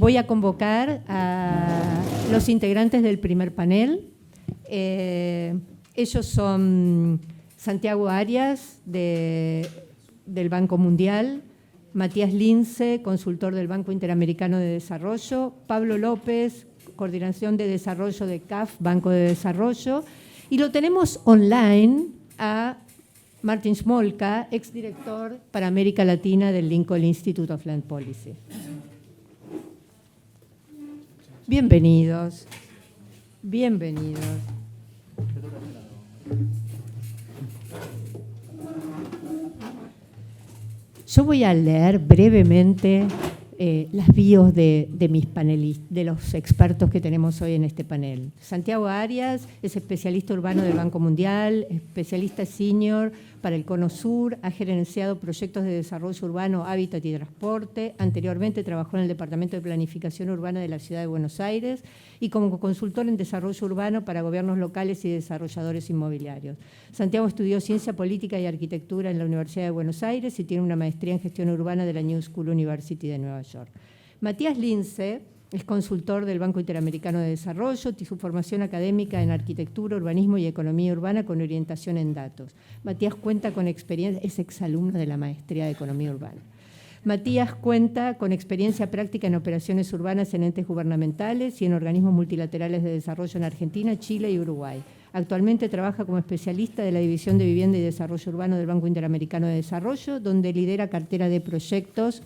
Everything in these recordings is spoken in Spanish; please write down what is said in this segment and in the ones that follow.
Voy a convocar a los integrantes del primer panel. Ellos son Santiago Arias, del Banco Mundial, Matías Lince, consultor del Banco Interamericano de Desarrollo, Pablo López, Coordinación de Desarrollo de CAF, Banco de Desarrollo, y lo tenemos online a Martin Smolka, exdirector para América Latina del Lincoln Institute of Land Policy. Bienvenidos. Bienvenidos. Yo voy a leer brevemente las bios de mis panelistas, de los expertos que tenemos hoy en este panel. Santiago Arias es especialista urbano del Banco Mundial, especialista senior para el Cono Sur, ha gerenciado proyectos de desarrollo urbano, hábitat y transporte. Anteriormente trabajó en el Departamento de Planificación Urbana de la Ciudad de Buenos Aires y como consultor en desarrollo urbano para gobiernos locales y desarrolladores inmobiliarios. Santiago estudió Ciencia Política y Arquitectura en la Universidad de Buenos Aires y tiene una maestría en Gestión Urbana de la New School University de Nueva York. Matías Lince es consultor del Banco Interamericano de Desarrollo, y su formación académica en arquitectura, urbanismo y economía urbana con orientación en datos. Matías cuenta con experiencia, es exalumno de la maestría de economía urbana. Matías cuenta con experiencia práctica en operaciones urbanas en entes gubernamentales y en organismos multilaterales de desarrollo en Argentina, Chile y Uruguay. Actualmente trabaja como especialista de la División de Vivienda y Desarrollo Urbano del Banco Interamericano de Desarrollo, donde lidera cartera de proyectos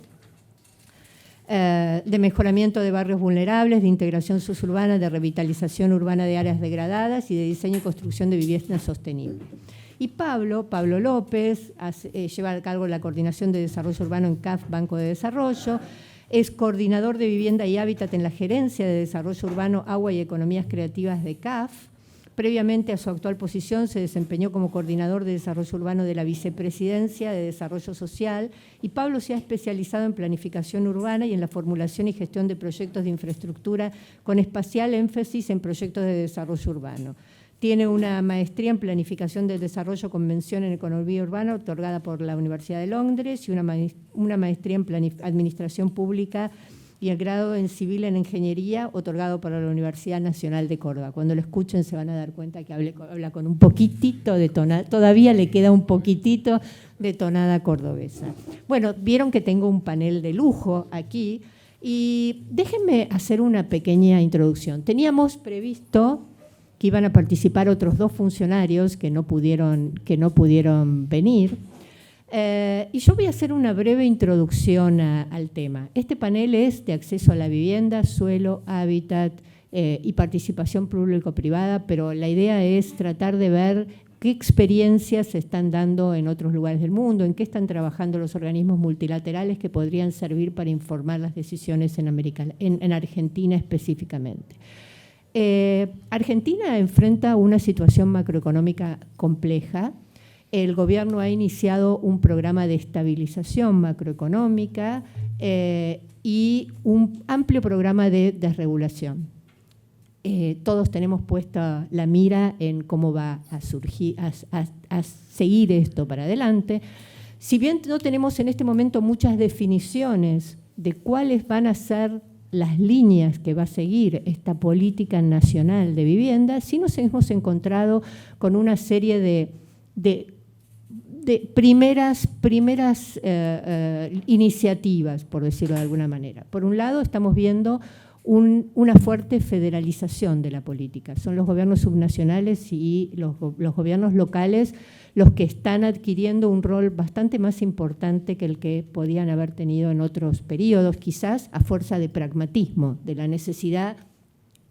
de mejoramiento de barrios vulnerables, de integración suburbana, de revitalización urbana de áreas degradadas y de diseño y construcción de vivienda sostenible. Y Pablo López lleva a cargo la coordinación de desarrollo urbano en CAF, Banco de Desarrollo, es coordinador de vivienda y hábitat en la Gerencia de Desarrollo Urbano, Agua y Economías Creativas de CAF. Previamente a su actual posición se desempeñó como coordinador de desarrollo urbano de la Vicepresidencia de Desarrollo Social y Pablo se ha especializado en planificación urbana y en la formulación y gestión de proyectos de infraestructura con especial énfasis en proyectos de desarrollo urbano. Tiene una maestría en planificación del desarrollo con mención en economía urbana otorgada por la Universidad de Londres y una maestría en administración pública y el grado en civil en ingeniería otorgado por la Universidad Nacional de Córdoba. Cuando lo escuchen se van a dar cuenta que habla con un poquitito de tonada, todavía le queda un poquitito de tonada cordobesa. Bueno, vieron que tengo un panel de lujo aquí y déjenme hacer una pequeña introducción. Teníamos previsto que iban a participar otros dos funcionarios que no pudieron venir. Y yo voy a hacer una breve introducción al tema. Este panel es de acceso a la vivienda, suelo, hábitat y participación público-privada, pero la idea es tratar de ver qué experiencias se están dando en otros lugares del mundo, en qué están trabajando los organismos multilaterales que podrían servir para informar las decisiones en Argentina específicamente. Argentina enfrenta una situación macroeconómica compleja. El gobierno ha iniciado un programa de estabilización macroeconómica y un amplio programa de desregulación. Todos tenemos puesta la mira en cómo va a surgir, a seguir esto para adelante. Si bien no tenemos en este momento muchas definiciones de cuáles van a ser las líneas que va a seguir esta política nacional de vivienda, sí nos hemos encontrado con una serie de primeras iniciativas, por decirlo de alguna manera. Por un lado, estamos viendo una fuerte federalización de la política. Son los gobiernos subnacionales y los gobiernos locales los que están adquiriendo un rol bastante más importante que el que podían haber tenido en otros periodos, quizás a fuerza de pragmatismo, de la necesidad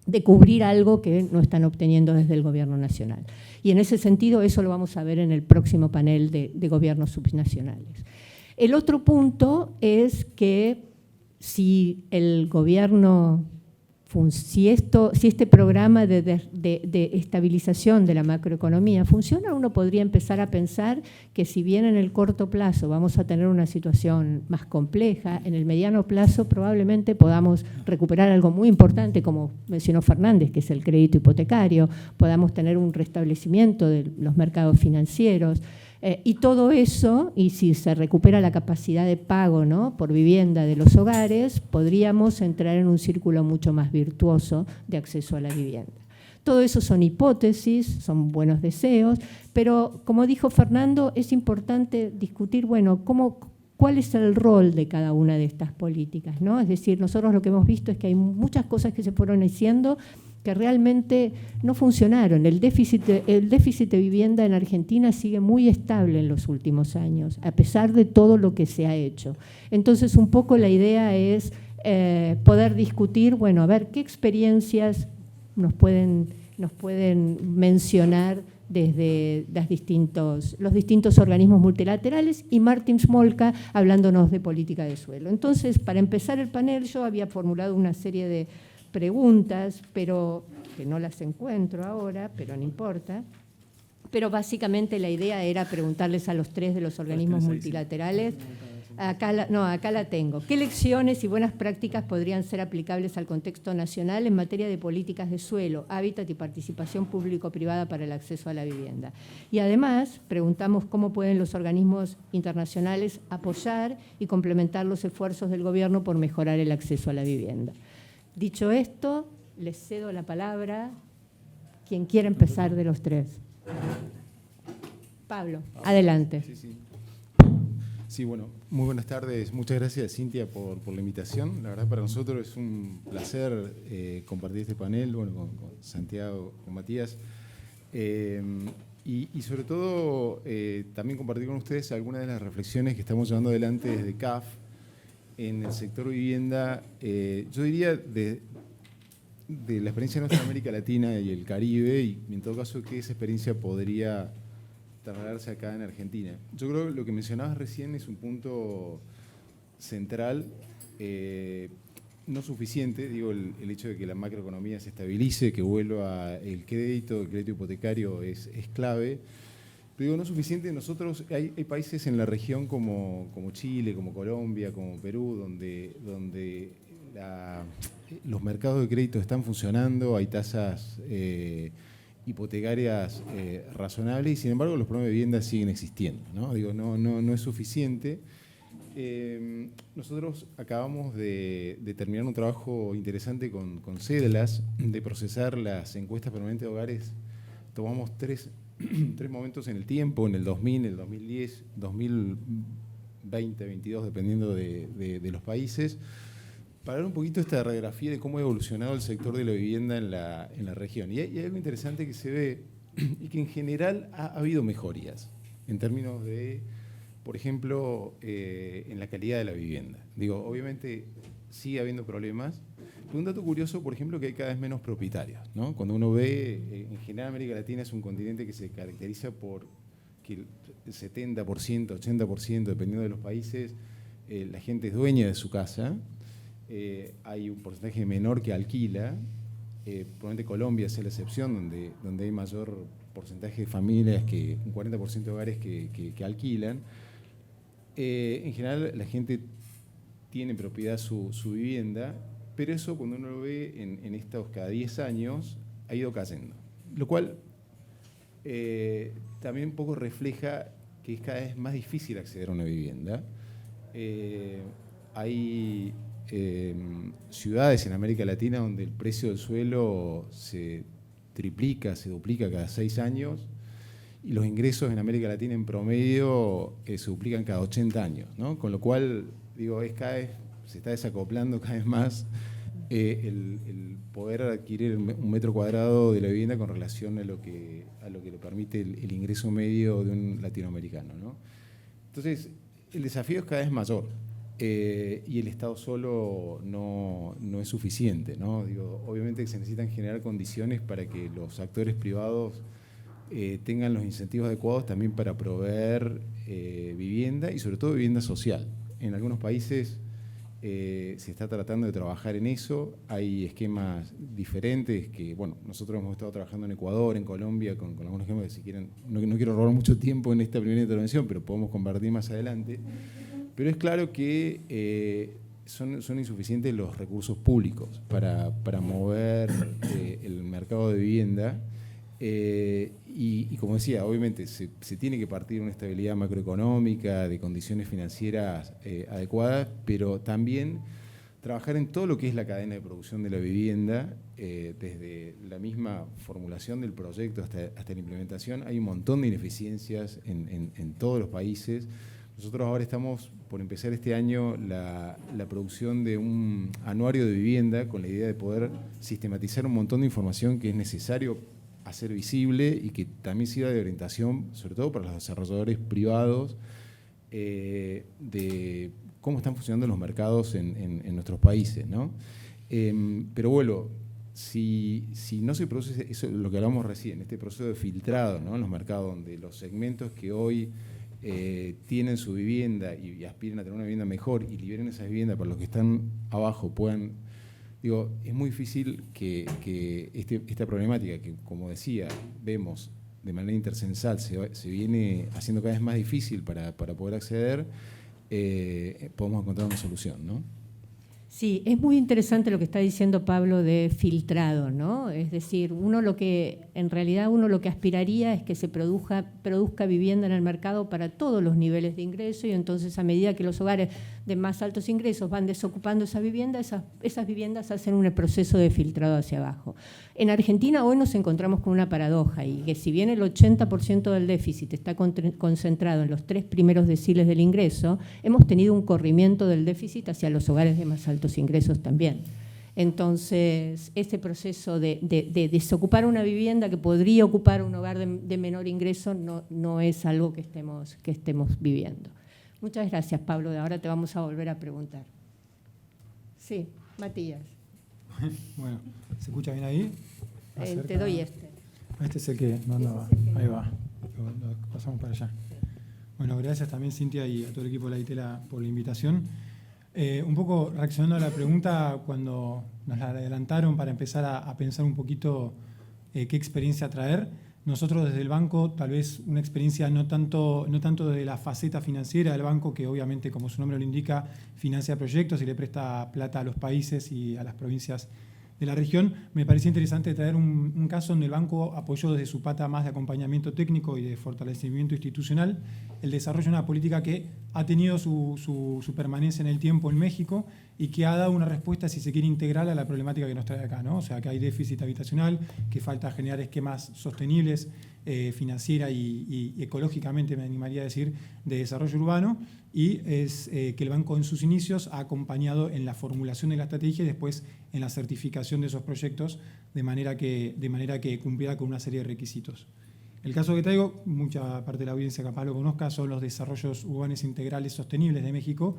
de cubrir algo que no están obteniendo desde el gobierno nacional. Y en ese sentido, eso lo vamos a ver en el próximo panel de gobiernos subnacionales. El otro punto es que si el gobierno, si este programa de estabilización de la macroeconomía funciona, uno podría empezar a pensar que si bien en el corto plazo vamos a tener una situación más compleja, en el mediano plazo probablemente podamos recuperar algo muy importante, como mencionó Fernández, que es el crédito hipotecario, podamos tener un restablecimiento de los mercados financieros, Y todo eso, y si se recupera la capacidad de pago, ¿no?, por vivienda de los hogares, podríamos entrar en un círculo mucho más virtuoso de acceso a la vivienda. Todo eso son hipótesis, son buenos deseos, pero como dijo Fernando, es importante discutir, bueno, cuál es el rol de cada una de estas políticas, ¿no? Es decir, nosotros lo que hemos visto es que hay muchas cosas que se fueron haciendo que realmente no funcionaron. El déficit de vivienda en Argentina sigue muy estable en los últimos años, a pesar de todo lo que se ha hecho. Entonces, un poco la idea es poder discutir, bueno, a ver qué experiencias nos pueden mencionar desde los distintos organismos multilaterales, y Martin Smolka hablándonos de política de suelo. Entonces, para empezar el panel, yo había formulado una serie de preguntas, pero que no las encuentro ahora, pero no importa. Pero básicamente la idea era preguntarles a los tres de los organismos multilaterales. Acá la tengo. ¿Qué lecciones y buenas prácticas podrían ser aplicables al contexto nacional en materia de políticas de suelo, hábitat y participación público-privada para el acceso a la vivienda? Y además preguntamos cómo pueden los organismos internacionales apoyar y complementar los esfuerzos del gobierno por mejorar el acceso a la vivienda. Dicho esto, les cedo la palabra. Quien quiera empezar de los tres. Pablo, adelante. Sí, bueno, muy buenas tardes. Muchas gracias, Cintia, por la invitación. La verdad, para nosotros es un placer compartir este panel, bueno, con Santiago, con Matías, y sobre todo también compartir con ustedes algunas de las reflexiones que estamos llevando adelante desde CAF en el sector vivienda. Yo diría de la experiencia de nuestra América Latina y el Caribe, y en todo caso, que esa experiencia podría trasladarse acá en Argentina. Yo creo que lo que mencionabas recién es un punto central, no suficiente, digo, el hecho de que la macroeconomía se estabilice, que vuelva el crédito hipotecario es clave, pero digo, no suficiente. Nosotros, hay países en la región como Chile, como Colombia, como Perú, donde los mercados de crédito están funcionando, hay tasas hipotecarias razonables, y sin embargo los problemas de vivienda siguen existiendo, ¿no? Digo, no es suficiente. Nosotros acabamos de terminar un trabajo interesante con CEDLAS de procesar las encuestas permanentes de hogares. Tomamos tres momentos en el tiempo, en el 2000, el 2010, 2020, 2022, dependiendo de los países, para ver un poquito esta radiografía de cómo ha evolucionado el sector de la vivienda en la región. Y hay algo interesante que se ve, y que en general ha habido mejorías en términos de, por ejemplo, en la calidad de la vivienda. Digo, obviamente sigue habiendo problemas, pero un dato curioso, por ejemplo, que hay cada vez menos propietarios, ¿no? Cuando uno ve, en general América Latina es un continente que se caracteriza por que el 70%, 80%, dependiendo de los países, la gente es dueña de su casa. Hay un porcentaje menor que alquila. Probablemente Colombia sea la excepción, donde hay mayor porcentaje de familias, que un 40% de hogares que alquilan. En general la gente tiene propiedad su vivienda, pero eso, cuando uno lo ve en estos cada 10 años, ha ido cayendo. Lo cual también un poco refleja que es cada vez más difícil acceder a una vivienda. Hay ciudades en América Latina donde el precio del suelo se triplica, se duplica cada 6 años, y los ingresos en América Latina en promedio se duplican cada 80 años, ¿no? Con lo cual, digo, se está desacoplando cada vez más el poder adquirir un metro cuadrado de la vivienda con relación a lo que le permite el ingreso medio de un latinoamericano, ¿no? Entonces, el desafío es cada vez mayor. Y el Estado solo no es suficiente, ¿no? Digo, obviamente que se necesitan generar condiciones para que los actores privados tengan los incentivos adecuados también para proveer vivienda, y sobre todo vivienda social. En algunos países se está tratando de trabajar en eso. Hay esquemas diferentes que, bueno, nosotros hemos estado trabajando en Ecuador, en Colombia, con algunos esquemas que, si quieren, no quiero robar mucho tiempo en esta primera intervención, pero podemos compartir más adelante. Pero es claro que son insuficientes los recursos públicos para mover el mercado de vivienda, Y como decía, obviamente se tiene que partir de una estabilidad macroeconómica, de condiciones financieras adecuadas, pero también trabajar en todo lo que es la cadena de producción de la vivienda, desde la misma formulación del proyecto hasta la implementación. Hay un montón de ineficiencias en todos los países. Nosotros ahora estamos por empezar este año la producción de un anuario de vivienda con la idea de poder sistematizar un montón de información que es necesario hacer visible y que también sirva de orientación, sobre todo para los desarrolladores privados, de cómo están funcionando los mercados en nuestros países, ¿no? Pero bueno, si no se produce eso, lo que hablamos recién, este proceso de filtrado, ¿no?, en los mercados, donde los segmentos que hoy tienen su vivienda y aspiran a tener una vivienda mejor y liberen esas viviendas para los que están abajo puedan... Digo, es muy difícil que esta problemática que, como decía, vemos de manera intercensal, se viene haciendo cada vez más difícil para poder acceder, podemos encontrar una solución, ¿no? Sí, es muy interesante lo que está diciendo Pablo de filtrado, ¿no? Es decir, en realidad uno lo que aspiraría es que se produzca vivienda en el mercado para todos los niveles de ingreso, y entonces a medida que los hogares de más altos ingresos van desocupando esa vivienda, esas viviendas hacen un proceso de filtrado hacia abajo. En Argentina hoy nos encontramos con una paradoja, y que si bien el 80% del déficit está concentrado en los 3 primeros deciles del ingreso, hemos tenido un corrimiento del déficit hacia los hogares de más altos ingresos también. Entonces, este proceso de desocupar una vivienda que podría ocupar un hogar de menor ingreso no es algo que estemos viviendo. Muchas gracias, Pablo. Ahora te vamos a volver a preguntar. Sí, Matías. Bueno, ¿se escucha bien ahí? Te doy este. Este es el que no andaba. Ahí va. Lo pasamos para allá. Bueno, gracias también, Cintia, y a todo el equipo de la ITELA por la invitación. Un poco reaccionando a la pregunta cuando nos la adelantaron para empezar a pensar un poquito qué experiencia traer. Nosotros desde el banco, tal vez una experiencia no tanto de la faceta financiera del banco, que obviamente, como su nombre lo indica, financia proyectos y le presta plata a los países y a las provincias de la región. Me parecía interesante traer un caso donde el banco apoyó desde su pata más de acompañamiento técnico y de fortalecimiento institucional el desarrollo de una política que ha tenido su permanencia en el tiempo en México y que ha dado una respuesta, si se quiere, integral a la problemática que nos trae acá, ¿no? O sea, que hay déficit habitacional, que falta generar esquemas sostenibles financiera y ecológicamente, me animaría a decir, de desarrollo urbano, y es que el banco en sus inicios ha acompañado en la formulación de la estrategia y después en la certificación de esos proyectos de manera que cumpliera con una serie de requisitos. El caso que traigo, mucha parte de la audiencia capaz lo conozca, son los desarrollos urbanos integrales sostenibles de México,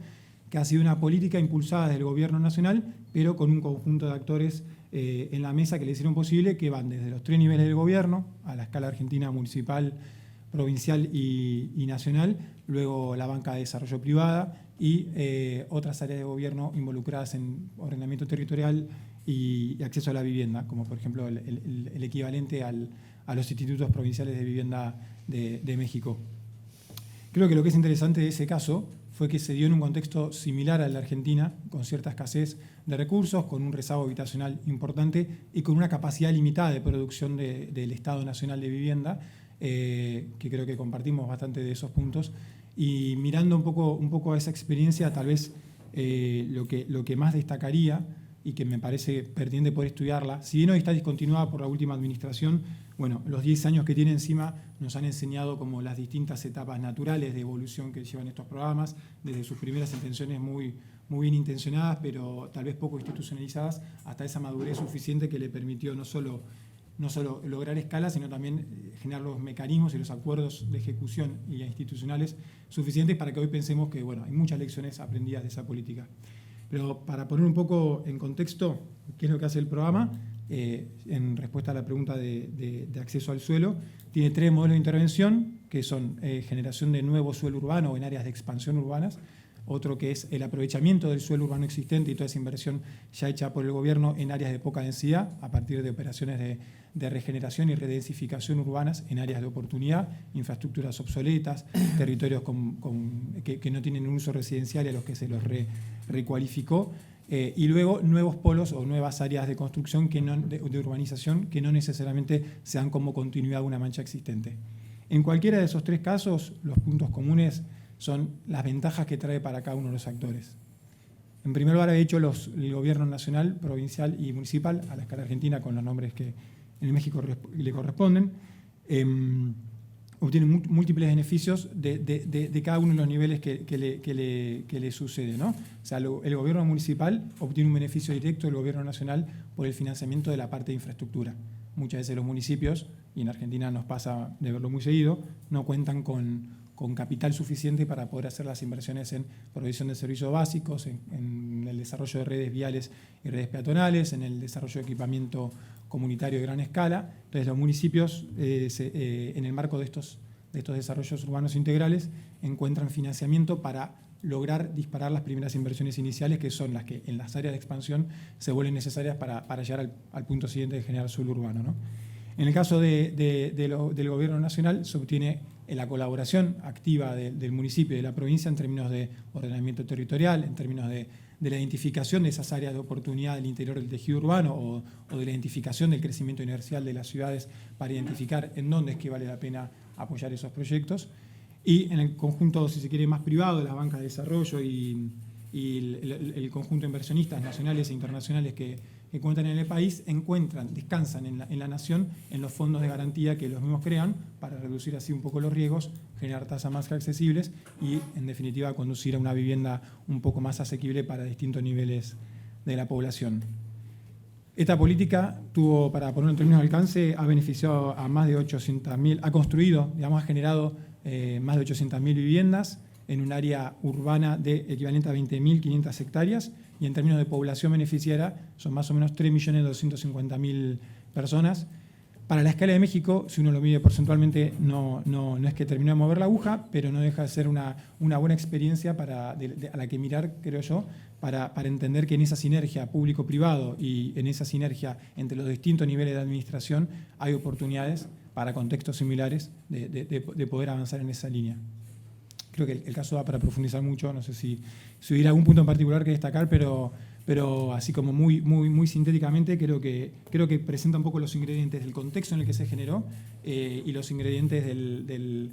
que ha sido una política impulsada desde el gobierno nacional, pero con un conjunto de actores en la mesa que le hicieron posible, que van desde los 3 niveles del gobierno, a la escala argentina, municipal, provincial y nacional, luego la banca de desarrollo privada y otras áreas de gobierno involucradas en ordenamiento territorial y acceso a la vivienda, como por ejemplo el equivalente a los institutos provinciales de vivienda de México. Creo que lo que es interesante de ese caso fue que se dio en un contexto similar al de Argentina, con cierta escasez de recursos, con un rezago habitacional importante y con una capacidad limitada de producción del Estado Nacional de Vivienda, que creo que compartimos bastante de esos puntos. Y mirando un poco a esa experiencia, tal vez lo que más destacaría y que me parece pertinente poder estudiarla, si bien hoy está discontinuada por la última administración, bueno, los 10 años que tiene encima nos han enseñado como las distintas etapas naturales de evolución que llevan estos programas, desde sus primeras intenciones muy bien intencionadas, pero tal vez poco institucionalizadas, hasta esa madurez suficiente que le permitió no solo lograr escala, sino también generar los mecanismos y los acuerdos de ejecución y institucionales suficientes para que hoy pensemos que, bueno, hay muchas lecciones aprendidas de esa política. Pero para poner un poco en contexto qué es lo que hace el programa, en respuesta a la pregunta de acceso al suelo, tiene 3 modelos de intervención, que son generación de nuevo suelo urbano en áreas de expansión urbanas, otro que es el aprovechamiento del suelo urbano existente y toda esa inversión ya hecha por el gobierno en áreas de poca densidad, a partir de operaciones de regeneración y redensificación urbanas en áreas de oportunidad, infraestructuras obsoletas, territorios que no tienen un uso residencial y a los que se los recualificó. y luego nuevos polos o nuevas áreas de construcción de urbanización que no necesariamente se dan como continuidad de una mancha existente. En cualquiera de esos tres casos, los puntos comunes son las ventajas que trae para cada uno de los actores. En primer lugar, he dicho el gobierno nacional, provincial y municipal, a la escala argentina, con los nombres que en México le corresponden, obtienen múltiples beneficios de cada uno de los niveles que le sucede, ¿no? O sea, el gobierno municipal obtiene un beneficio directo del gobierno nacional por el financiamiento de la parte de infraestructura. Muchas veces los municipios, y en Argentina nos pasa de verlo muy seguido, no cuentan con capital suficiente para poder hacer las inversiones en provisión de servicios básicos, en el desarrollo de redes viales y redes peatonales, en el desarrollo de equipamiento comunitario de gran escala. Entonces los municipios, en el marco de estos desarrollos urbanos integrales, encuentran financiamiento para lograr disparar las primeras inversiones iniciales, que son las que en las áreas de expansión se vuelven necesarias para llegar al punto siguiente de generar suelo urbano, ¿no? En el caso del gobierno nacional se obtiene la colaboración activa del municipio y de la provincia en términos de ordenamiento territorial, en términos de la identificación de esas áreas de oportunidad del interior del tejido urbano o de la identificación del crecimiento inercial de las ciudades para identificar en dónde es que vale la pena apoyar esos proyectos. Y en el conjunto, si se quiere, más privado de la banca de desarrollo y el conjunto de inversionistas nacionales e internacionales que cuentan en el país, descansan en la nación en los fondos de garantía que los mismos crean para reducir así un poco los riesgos, generar tasas más accesibles y, en definitiva, conducir a una vivienda un poco más asequible para distintos niveles de la población. Esta política tuvo, para ponerlo en términos de alcance, ha beneficiado a más de 800.000, ha construido, digamos, ha generado más de 800.000 viviendas en un área urbana de equivalente a 20.500 hectáreas, y en términos de población beneficiaria son más o menos 3.250.000 personas. Para la escala de México, si uno lo mide porcentualmente, no es que terminó de mover la aguja, pero no deja de ser una buena experiencia a la que mirar, creo yo, para entender que en esa sinergia público-privado y en esa sinergia entre los distintos niveles de administración hay oportunidades para contextos similares de poder avanzar en esa línea. Creo que el caso da para profundizar mucho, no sé si hubiera algún punto en particular que destacar, pero así como muy sintéticamente creo que presenta un poco los ingredientes del contexto en el que se generó y los ingredientes de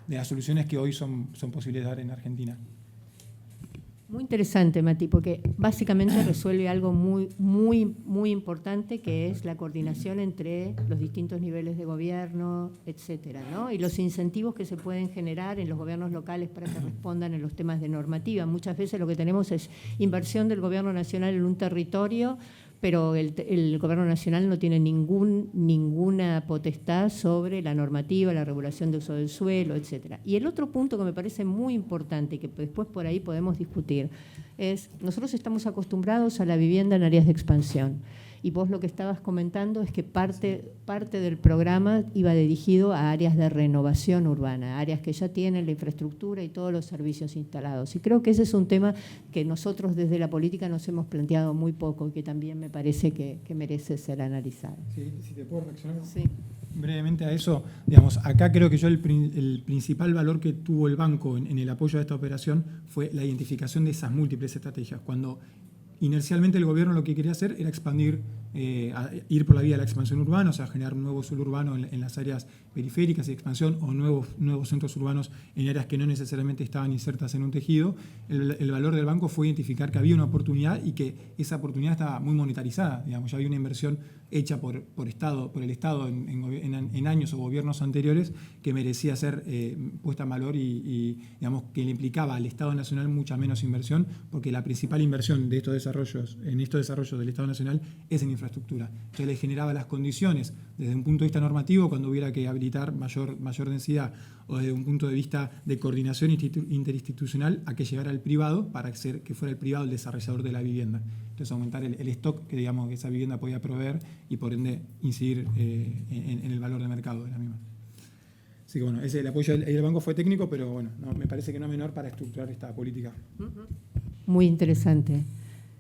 las soluciones que hoy son posibles de dar en Argentina. Muy interesante, Mati, porque básicamente resuelve algo muy importante, que es la coordinación entre los distintos niveles de gobierno, etcétera, ¿no? Y los incentivos que se pueden generar en los gobiernos locales para que respondan en los temas de normativa. Muchas veces lo que tenemos es inversión del gobierno nacional en un territorio, pero el gobierno nacional no tiene ninguna potestad sobre la normativa, la regulación de uso del suelo, etcétera. Y el otro punto que me parece muy importante y que después por ahí podemos discutir es, nosotros estamos acostumbrados a la vivienda en áreas de expansión. Y vos lo que estabas comentando es que parte del programa iba dirigido a áreas de renovación urbana, áreas que ya tienen la infraestructura y todos los servicios instalados. Y creo que ese es un tema que nosotros desde la política nos hemos planteado muy poco y que también me parece que merece ser analizado. Sí, si te puedo reaccionar sí. brevemente a eso. Digamos, acá creo que yo el principal valor que tuvo el banco en el apoyo a esta operación fue la identificación de esas múltiples estrategias. Cuando inercialmente el gobierno lo que quería hacer era expandir, ir por la vía de la expansión urbana, o sea, generar un nuevo suelo urbano en las áreas periféricas y expansión, o nuevos centros urbanos en áreas que no necesariamente estaban insertas en un tejido. El valor del banco fue identificar que había una oportunidad y que esa oportunidad estaba muy monetarizada. Digamos, ya había una inversión hecha por el Estado en años o gobiernos anteriores que merecía ser puesta en valor y digamos, que le implicaba al Estado Nacional mucha menos inversión, porque la principal inversión de estos desarrollos del Estado Nacional es en infraestructura. Entonces le generaba las condiciones desde un punto de vista normativo, cuando hubiera que habilitar mayor densidad, o desde un punto de vista de coordinación interinstitucional, a que llegara el privado para que fuera el privado el desarrollador de la vivienda. Entonces aumentar el stock que, digamos, que esa vivienda podía proveer y por ende incidir en el valor de mercado de la misma. Así que bueno, el apoyo del banco fue técnico, pero bueno, me parece que no menor para estructurar esta política. Muy interesante.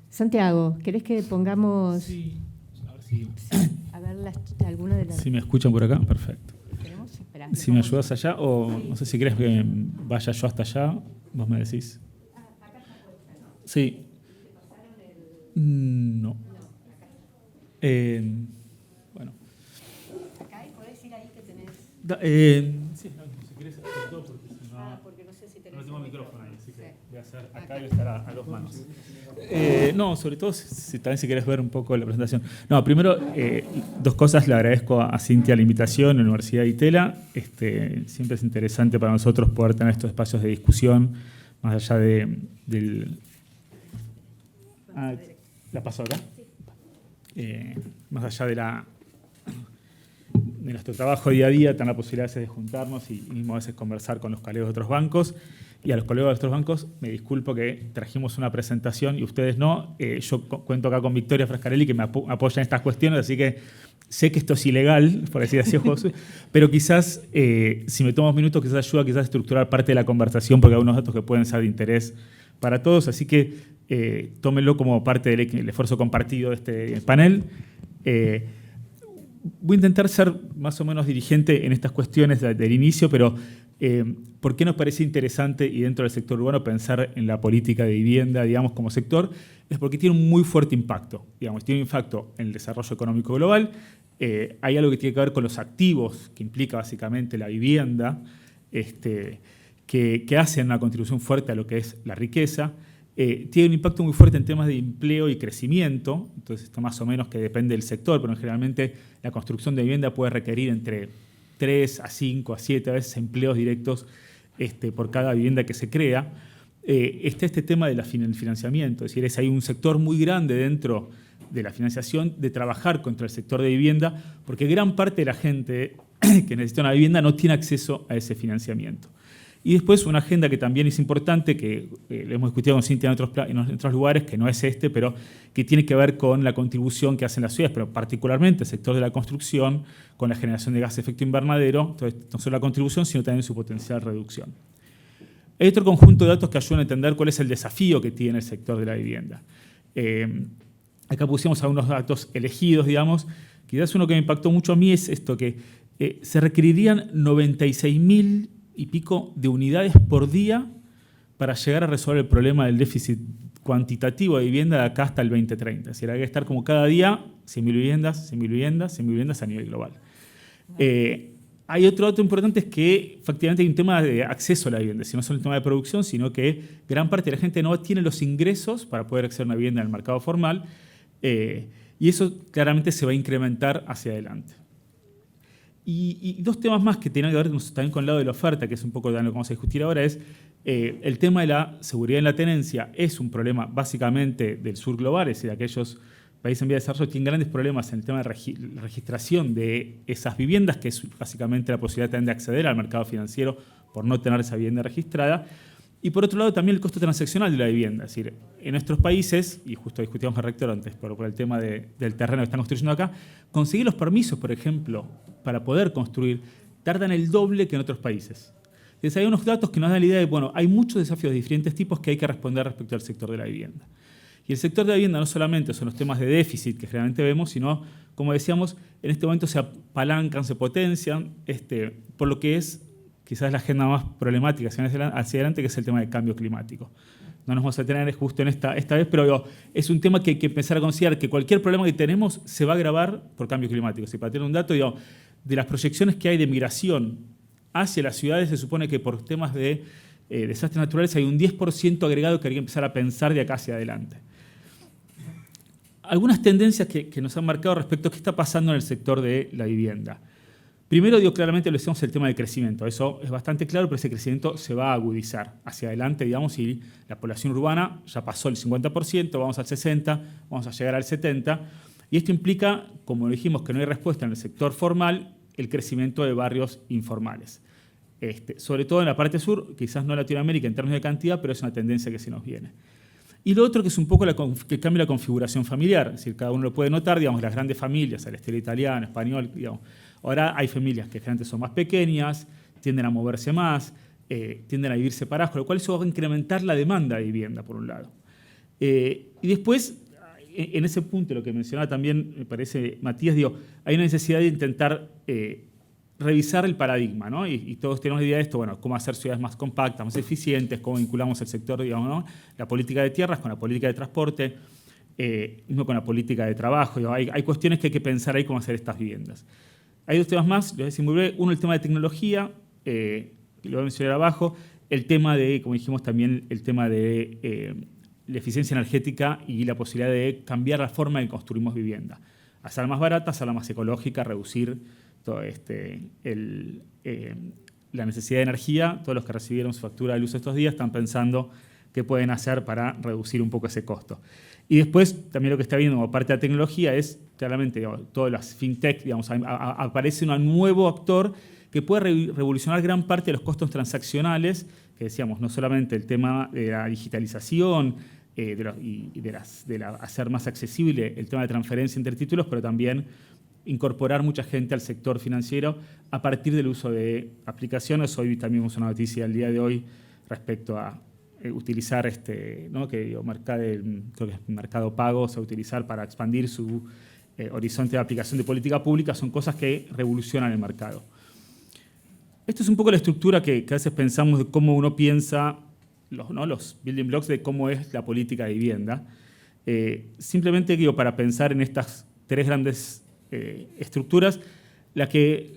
Santiago, ¿querés que pongamos? Sí, a ver si. A ver alguna de las. Si me escuchan por acá, perfecto. Si me ayudas allá, o no sé si querés que vaya yo hasta allá, vos me decís. Sí. No. Bueno. Acá podés ir ahí que tenés. Sí, no, si querés hacer todo porque si no. Porque no sé si tenés. No tengo micrófono ahí, así que Sí. voy a hacer acá y estar a dos manos. No, sobre todo también si querés ver un poco la presentación. No, primero, dos cosas. Le agradezco a Cintia la invitación, a la Universidad de Itela. Siempre es interesante para nosotros poder tener estos espacios de discusión, más allá del... ¿La paso acá? Más allá de nuestro trabajo día a día, tener la posibilidad a veces de juntarnos y mismo a veces conversar con los colegas de otros bancos. Y a los colegas de otros bancos, me disculpo que trajimos una presentación y ustedes no. Yo cuento acá con Victoria Frascarelli, que me apoya en estas cuestiones, así que sé que esto es ilegal, por decir así, José, pero quizás, si me tomo un minuto, quizás ayuda a estructurar parte de la conversación, porque hay algunos datos que pueden ser de interés para todos, así que tómenlo como parte del esfuerzo compartido de este panel. Voy a intentar ser más o menos dirigente en estas cuestiones del inicio, pero ¿por qué nos parece interesante y dentro del sector urbano pensar en la política de vivienda, digamos, como sector? Es porque tiene un muy fuerte impacto, digamos, tiene un impacto en el desarrollo económico global. Hay algo que tiene que ver con los activos, que implica básicamente la vivienda, que hacen una contribución fuerte a lo que es la riqueza. Tiene un impacto muy fuerte en temas de empleo y crecimiento, entonces esto más o menos que depende del sector, pero generalmente la construcción de vivienda puede requerir entre 3 a 5 a 7 a veces empleos directos por cada vivienda que se crea. Está este tema del financiamiento, es decir, hay un sector muy grande dentro de la financiación de trabajar contra el sector de vivienda, porque gran parte de la gente que necesita una vivienda no tiene acceso a ese financiamiento. Y después una agenda que también es importante, que lo hemos discutido con Cintia en otros lugares, que no es pero que tiene que ver con la contribución que hacen las ciudades, pero particularmente el sector de la construcción, con la generación de gases de efecto invernadero, entonces no solo la contribución, sino también su potencial reducción. Hay otro conjunto de datos que ayudan a entender cuál es el desafío que tiene el sector de la vivienda. Acá pusimos algunos datos elegidos, digamos. Quizás uno que me impactó mucho a mí es esto, que se requerirían 96.000 y pico de unidades por día para llegar a resolver el problema del déficit cuantitativo de vivienda de acá hasta el 2030. Es decir, hay que estar como cada día 100.000 viviendas, 100.000 viviendas, 100.000 viviendas a nivel global. Hay otro dato importante, es que efectivamente hay un tema de acceso a la vivienda, no solo el tema de producción, sino que gran parte de la gente no tiene los ingresos para poder acceder a una vivienda en el mercado formal, y eso claramente se va a incrementar hacia adelante. Y dos temas más que tienen que ver también con el lado de la oferta, que es un poco de lo que vamos a discutir ahora, es el tema de la seguridad en la tenencia. Es un problema básicamente del sur global, es decir, aquellos países en vía de desarrollo tienen grandes problemas en el tema de la registración de esas viviendas, que es básicamente la posibilidad también de acceder al mercado financiero por no tener esa vivienda registrada. Y por otro lado también el costo transaccional de la vivienda. Es decir, en nuestros países, y justo discutíamos con el rector antes por el tema del terreno que están construyendo acá, conseguir los permisos, por ejemplo, para poder construir, tardan el doble que en otros países. Entonces hay unos datos que nos dan la idea de, bueno, hay muchos desafíos de diferentes tipos que hay que responder respecto al sector de la vivienda. Y el sector de la vivienda no solamente son los temas de déficit que generalmente vemos, sino, como decíamos, en este momento se apalancan, se potencian, por lo que es quizás la agenda más problemática hacia adelante, que es el tema del cambio climático. No nos vamos a tener justo en esta vez, pero es un tema que hay que empezar a considerar que cualquier problema que tenemos se va a agravar por cambio climático. Si para tener un dato, de las proyecciones que hay de migración hacia las ciudades, se supone que por temas de desastres naturales hay un 10% agregado que hay que empezar a pensar de acá hacia adelante. Algunas tendencias que nos han marcado respecto a qué está pasando en el sector de la vivienda. Primero, claramente lo decíamos, el tema del crecimiento. Eso es bastante claro, pero ese crecimiento se va a agudizar hacia adelante, digamos, y la población urbana ya pasó el 50%, vamos al 60%, vamos a llegar al 70%. Y esto implica, como dijimos, que no hay respuesta en el sector formal, el crecimiento de barrios informales. Sobre todo en la parte sur, quizás no en Latinoamérica en términos de cantidad, pero es una tendencia que se nos viene. Y lo otro que es un poco que cambia la configuración familiar, es decir, cada uno lo puede notar, digamos, las grandes familias, al estilo italiano, español, digamos. Ahora hay familias que generalmente son más pequeñas, tienden a moverse más, tienden a vivir separadas, con lo cual eso va a incrementar la demanda de vivienda, por un lado. Y después, en ese punto, lo que mencionaba también, me parece, Matías, hay una necesidad de intentar revisar el paradigma, ¿no? Y todos tenemos la idea de esto, bueno, cómo hacer ciudades más compactas, más eficientes, cómo vinculamos el sector, digamos, ¿no? La política de tierras con la política de transporte, mismo con la política de trabajo. Digamos, hay cuestiones que hay que pensar ahí cómo hacer estas viviendas. Hay dos temas más, les voy a decir muy breve. Uno, el tema de tecnología, que lo voy a mencionar abajo. El tema de, como dijimos también, el tema de la eficiencia energética y la posibilidad de cambiar la forma en que construimos vivienda. Hacerla más barata, hacerla más ecológica, reducir todo la necesidad de energía. Todos los que recibieron su factura de luz estos días están pensando qué pueden hacer para reducir un poco ese costo. Y después, también lo que está viendo como parte de la tecnología es, claramente, digamos, todas las fintech, digamos, aparece un nuevo actor que puede revolucionar gran parte de los costos transaccionales, que decíamos, no solamente el tema de la digitalización, hacer más accesible el tema de transferencia entre títulos, pero también incorporar mucha gente al sector financiero a partir del uso de aplicaciones. Hoy también vimos una noticia el día de hoy respecto a utilizar ¿no? creo que es Mercado Pago se va a utilizar para expandir su horizonte de aplicación de política pública. Son cosas que revolucionan el mercado. Esto es un poco la estructura que a veces pensamos de cómo uno piensa los building blocks de cómo es la política de vivienda. Simplemente digo, para pensar en estas tres grandes estructuras, la que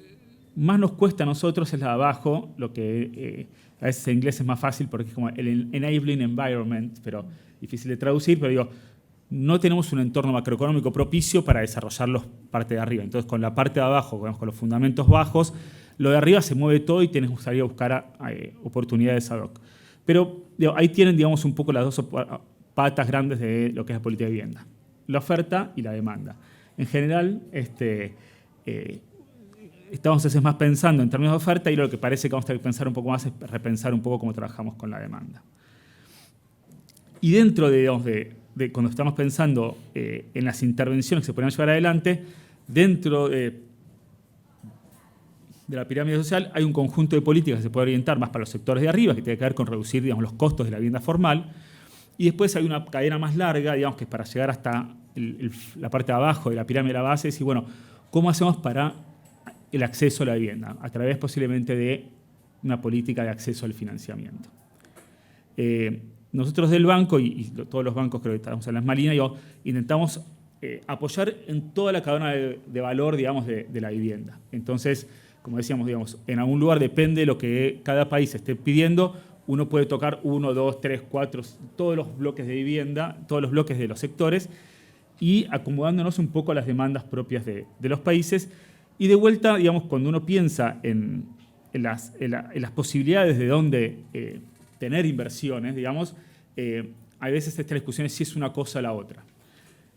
más nos cuesta a nosotros es la de abajo, lo que a veces en inglés es más fácil porque es como el enabling environment, pero difícil de traducir, pero digo, no tenemos un entorno macroeconómico propicio para desarrollar la parte de arriba. Entonces, con la parte de abajo, con los fundamentos bajos, lo de arriba se mueve todo y te gustaría buscar oportunidades ad hoc. Pero digo, ahí tienen, digamos, un poco las dos patas grandes de lo que es la política de vivienda. La oferta y la demanda. En general, estamos a veces más pensando en términos de oferta y lo que parece que vamos a tener que pensar un poco más es repensar un poco cómo trabajamos con la demanda. Y dentro de cuando estamos pensando en las intervenciones que se podrían llevar adelante, dentro de la pirámide social hay un conjunto de políticas que se puede orientar más para los sectores de arriba, que tiene que ver con reducir, digamos, los costos de la vivienda formal, y después hay una cadena más larga, digamos, que es para llegar hasta la parte de abajo de la pirámide de la base, y bueno, ¿cómo hacemos para el acceso a la vivienda? A través posiblemente de una política de acceso al financiamiento. Nosotros del banco, y todos los bancos creo que estamos en las mismas líneas, intentamos apoyar en toda la cadena de valor, digamos, de la vivienda. Entonces, como decíamos, digamos, en algún lugar depende de lo que cada país esté pidiendo, uno puede tocar 1, 2, 3, 4, todos los bloques de vivienda, todos los bloques de los sectores, y acomodándonos un poco a las demandas propias de los países. Y de vuelta, digamos, cuando uno piensa en las posibilidades de dónde tener inversiones, digamos, a veces esta discusión es si es una cosa o la otra.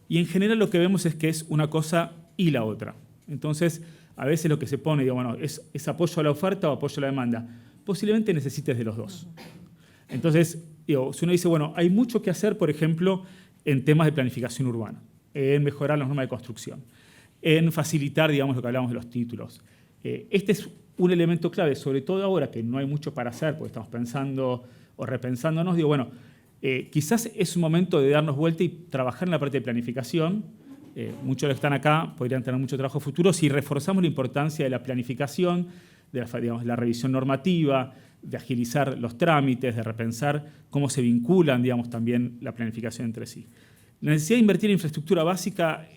Y en general lo que vemos es que es una cosa y la otra. Entonces, a veces lo que se pone, digo, bueno, ¿es apoyo a la oferta o apoyo a la demanda? Posiblemente necesites de los dos. Entonces, digo, si uno dice, bueno, hay mucho que hacer, por ejemplo, en temas de planificación urbana, en mejorar las normas de construcción, en facilitar, digamos, lo que hablamos de los títulos. Este es un elemento clave, sobre todo ahora que no hay mucho para hacer, porque estamos pensando o repensándonos, digo, bueno, quizás es un momento de darnos vuelta y trabajar en la parte de planificación. Muchos de los que están acá podrían tener mucho trabajo futuro si reforzamos la importancia de la planificación, de la revisión normativa, de agilizar los trámites, de repensar cómo se vinculan, digamos, también la planificación entre sí. La necesidad de invertir en infraestructura básica,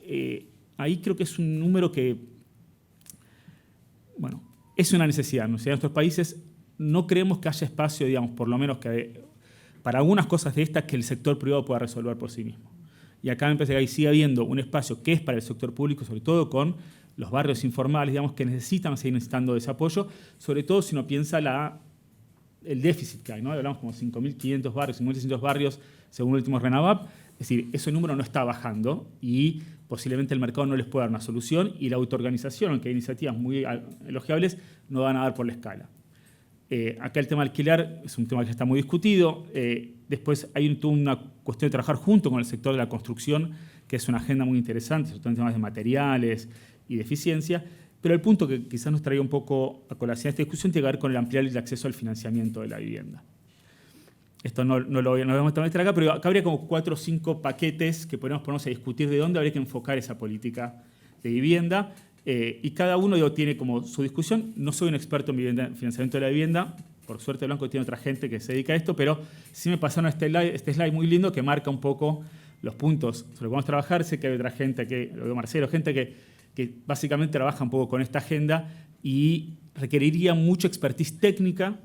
ahí creo que es un número que, bueno, es una necesidad. En nuestros países no creemos que haya espacio, digamos, por lo menos que para algunas cosas de estas que el sector privado pueda resolver por sí mismo. Y acá me parece que ahí sigue habiendo un espacio que es para el sector público, sobre todo con los barrios informales, digamos, que necesitan seguir necesitando ese apoyo, sobre todo si uno piensa el déficit que hay, ¿no? Hablamos como 5.500 barrios, 5.600 barrios según el último RENAVAP. Es decir, ese número no está bajando y posiblemente el mercado no les pueda dar una solución y la autoorganización, aunque hay iniciativas muy elogiables, no van a dar por la escala. Acá el tema alquilar es un tema que está muy discutido. Después hay toda una cuestión de trabajar junto con el sector de la construcción, que es una agenda muy interesante, sobre todo en temas de materiales y de eficiencia. Pero el punto que quizás nos traía un poco a colación esta discusión tiene que ver con el ampliar el acceso al financiamiento de la vivienda. Esto no lo vamos a meter acá, pero acá habría como 4 o 5 paquetes que podemos ponernos a discutir de dónde habría que enfocar esa política de vivienda. Y cada uno tiene como su discusión. No soy un experto en financiamiento de la vivienda. Por suerte, Blanco tiene otra gente que se dedica a esto, pero sí me pasaron este slide muy lindo que marca un poco los puntos sobre lo que vamos a trabajar. Sé que hay otra gente, lo veo Marcelo, gente que básicamente trabaja un poco con esta agenda y requeriría mucha expertise técnica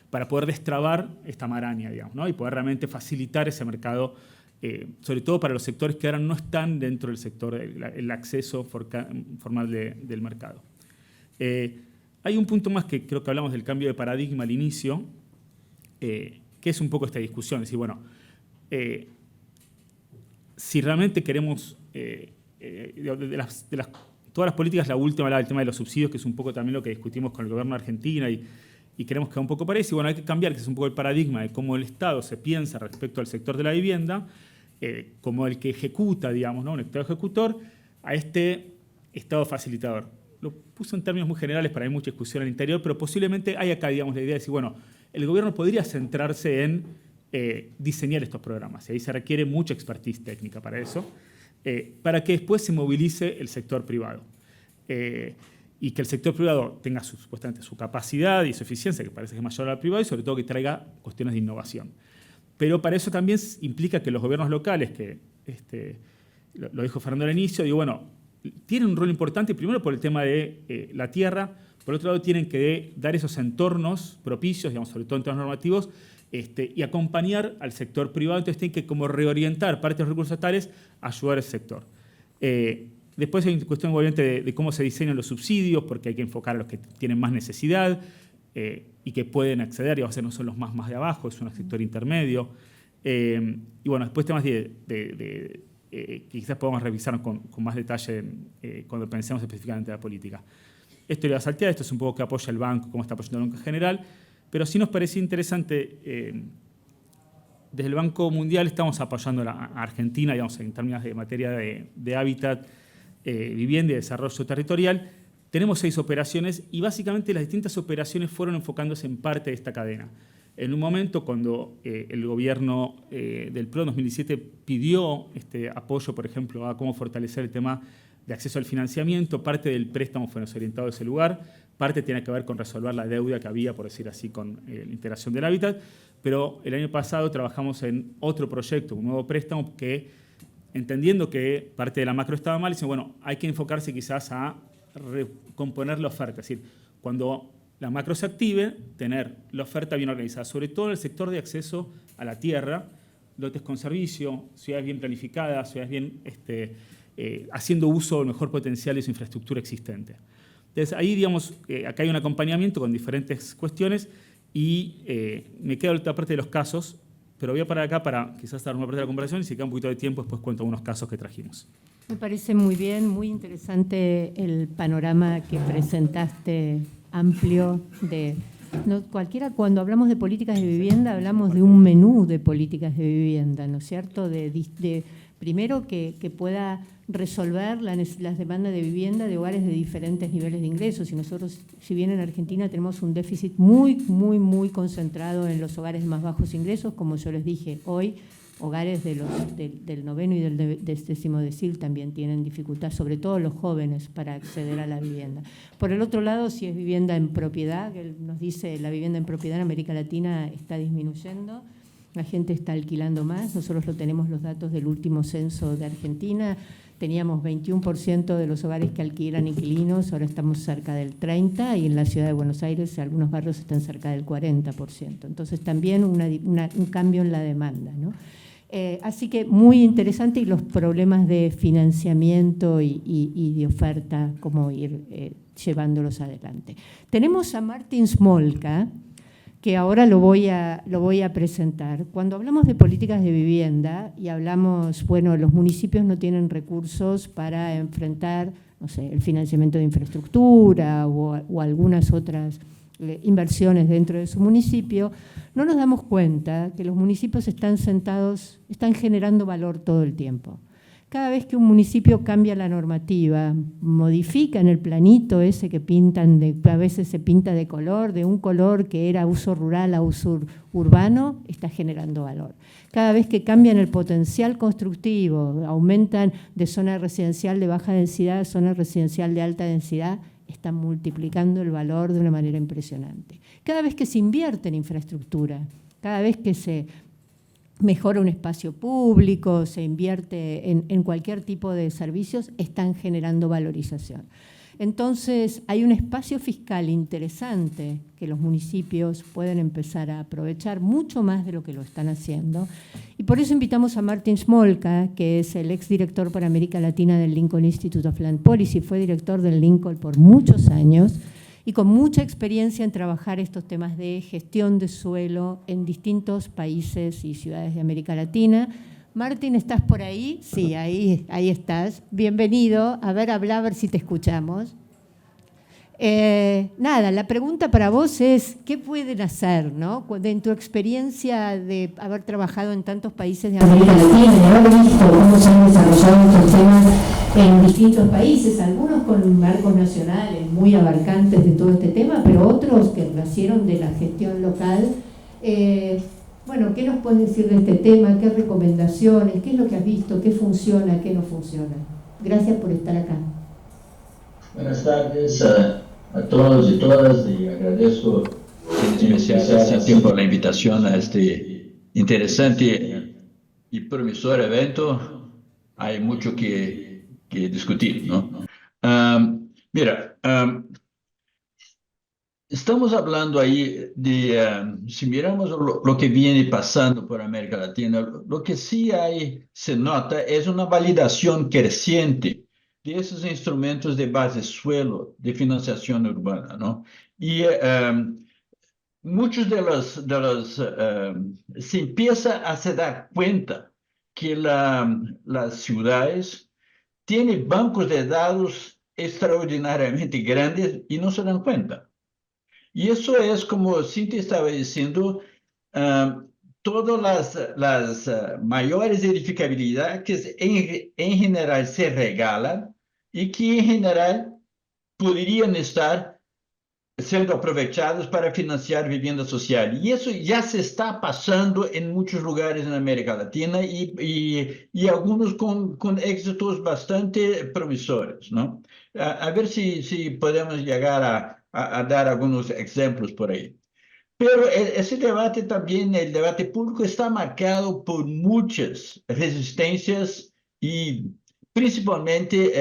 para poder destrabar esta maraña, digamos, ¿no? Y poder realmente facilitar ese mercado, sobre todo para los sectores que ahora no están dentro del sector, el acceso formal del mercado. Hay un punto más que creo que hablamos del cambio de paradigma al inicio, que es un poco esta discusión. Es decir, bueno, si realmente queremos, todas las políticas, la última hablaba del tema de los subsidios, que es un poco también lo que discutimos con el gobierno de Argentina y queremos que un poco parece. Y bueno, hay que cambiar, que es un poco el paradigma de cómo el Estado se piensa respecto al sector de la vivienda, como el que ejecuta, digamos, ¿no? Un Estado ejecutor, a este Estado facilitador. Lo puso en términos muy generales, para hay mucha discusión al interior, pero posiblemente hay acá, digamos, la idea de decir, bueno, el gobierno podría centrarse en diseñar estos programas, y ahí se requiere mucha expertise técnica para eso, para que después se movilice el sector privado. Y que el sector privado tenga supuestamente su capacidad y su eficiencia, que parece que es mayor al privado, y sobre todo que traiga cuestiones de innovación. Pero para eso también implica que los gobiernos locales, que lo dijo Fernando al inicio, digo, bueno, tienen un rol importante, primero por el tema de la tierra, por otro lado tienen que dar esos entornos propicios, digamos, sobre todo en temas normativos, y acompañar al sector privado. Entonces tienen que como reorientar parte de los recursos estatales a ayudar al sector. Después hay una cuestión obviamente de cómo se diseñan los subsidios, porque hay que enfocar a los que tienen más necesidad y que pueden acceder, y a veces no son los más de abajo, es un sector intermedio. Y bueno, después temas que quizás podamos revisar con más detalle cuando pensemos específicamente en la política. Esto le va a saltear, esto es un poco que apoya el banco, cómo está apoyando el banco en general, pero sí nos parecía interesante, desde el Banco Mundial estamos apoyando a Argentina, digamos, en términos de materia de hábitat, vivienda y desarrollo territorial. Tenemos 6 operaciones y básicamente las distintas operaciones fueron enfocándose en parte de esta cadena. En un momento, cuando el gobierno del PRO en 2017 pidió apoyo, por ejemplo, a cómo fortalecer el tema de acceso al financiamiento, parte del préstamo fue orientado a ese lugar, parte tiene que ver con resolver la deuda que había, por decir así, con la integración del hábitat, pero el año pasado trabajamos en otro proyecto, un nuevo préstamo que, entendiendo que parte de la macro estaba mal, dicen, bueno, hay que enfocarse quizás a recomponer la oferta, es decir, cuando la macro se active, tener la oferta bien organizada, sobre todo en el sector de acceso a la tierra, lotes con servicio, ciudades bien planificadas, ciudades bien haciendo uso del mejor potencial de su infraestructura existente. Entonces, ahí, digamos, acá hay un acompañamiento con diferentes cuestiones y me quedo la parte de los casos, pero voy a parar acá para quizás dar una parte de la conversación y si queda un poquito de tiempo, después cuento algunos casos que trajimos. Me parece muy bien, muy interesante el panorama que presentaste, amplio de... No, cualquiera, cuando hablamos de políticas de vivienda, hablamos de un menú de políticas de vivienda, ¿no es cierto? Primero, que pueda resolver las demandas de vivienda de hogares de diferentes niveles de ingresos. Y nosotros, si bien en Argentina tenemos un déficit muy concentrado en los hogares de más bajos ingresos, como yo les dije hoy, hogares del 9º y del 10º decil también tienen dificultad, sobre todo los jóvenes, para acceder a la vivienda. Por el otro lado, si es vivienda en propiedad, que nos dice la vivienda en propiedad en América Latina está disminuyendo, la gente está alquilando más. Nosotros lo tenemos los datos del último censo de Argentina, teníamos 21% de los hogares que alquilan inquilinos, ahora estamos cerca del 30%, y en la ciudad de Buenos Aires algunos barrios están cerca del 40%. Entonces también un cambio en la demanda, ¿no? Así que muy interesante, y los problemas de financiamiento y de oferta, cómo ir llevándolos adelante. Tenemos a Martin Smolka, que ahora lo voy a presentar. Cuando hablamos de políticas de vivienda y hablamos, bueno, los municipios no tienen recursos para enfrentar, no sé, el financiamiento de infraestructura o algunas otras inversiones dentro de su municipio, no nos damos cuenta que los municipios están generando valor todo el tiempo, Cada vez que un municipio cambia la normativa, modifica en el planito ese que pintan, a veces se pinta de color, de un color que era uso rural a uso urbano, está generando valor. Cada vez que cambian el potencial constructivo, aumentan de zona residencial de baja densidad a zona residencial de alta densidad, están multiplicando el valor de una manera impresionante. Cada vez que se invierte en infraestructura, cada vez que se mejora un espacio público, se invierte en cualquier tipo de servicios, están generando valorización. Entonces, hay un espacio fiscal interesante que los municipios pueden empezar a aprovechar mucho más de lo que lo están haciendo. Y por eso invitamos a Martin Smolka, que es el exdirector para América Latina del Lincoln Institute of Land Policy, fue director del Lincoln por muchos años, y con mucha experiencia en trabajar estos temas de gestión de suelo en distintos países y ciudades de América Latina. Martín, ¿estás por ahí? Sí, ahí estás. Bienvenido. A ver si te escuchamos. Nada, la pregunta para vos es, ¿qué pueden hacer, ¿no? En tu experiencia de haber trabajado en tantos países de América Latina, de haber visto cómo se han desarrollado estos temas en distintos países, algunos con marcos nacionales muy abarcantes de todo este tema, pero otros que nacieron de la gestión local. Bueno, ¿qué nos puedes decir de este tema? ¿Qué recomendaciones? ¿Qué es lo que has visto? ¿Qué funciona? ¿Qué no funciona? Gracias por estar acá. Buenas tardes a todos y todas, y agradezco en especial por la invitación a este interesante y promisor evento. Hay mucho que discutir, ¿no? Estamos hablando ahí de, si miramos lo que viene pasando por América Latina, lo que sí se nota es una validación creciente de esos instrumentos de base suelo de financiación urbana, ¿no? Y muchos de los se empieza a se dar cuenta que las ciudades tienen bancos de datos extraordinariamente grandes y no se dan cuenta. Y eso es, como Cintia estaba diciendo, todas las mayores edificabilidades que en general se regalan y que en general podrían estar siendo aprovechados para financiar vivienda social. Y eso ya se está pasando en muchos lugares en América Latina y algunos con éxitos bastante promisores, ¿no? A ver si podemos llegar a dar algunos ejemplos por ahí. Pero ese debate también, el debate público, está marcado por muchas resistencias y principalmente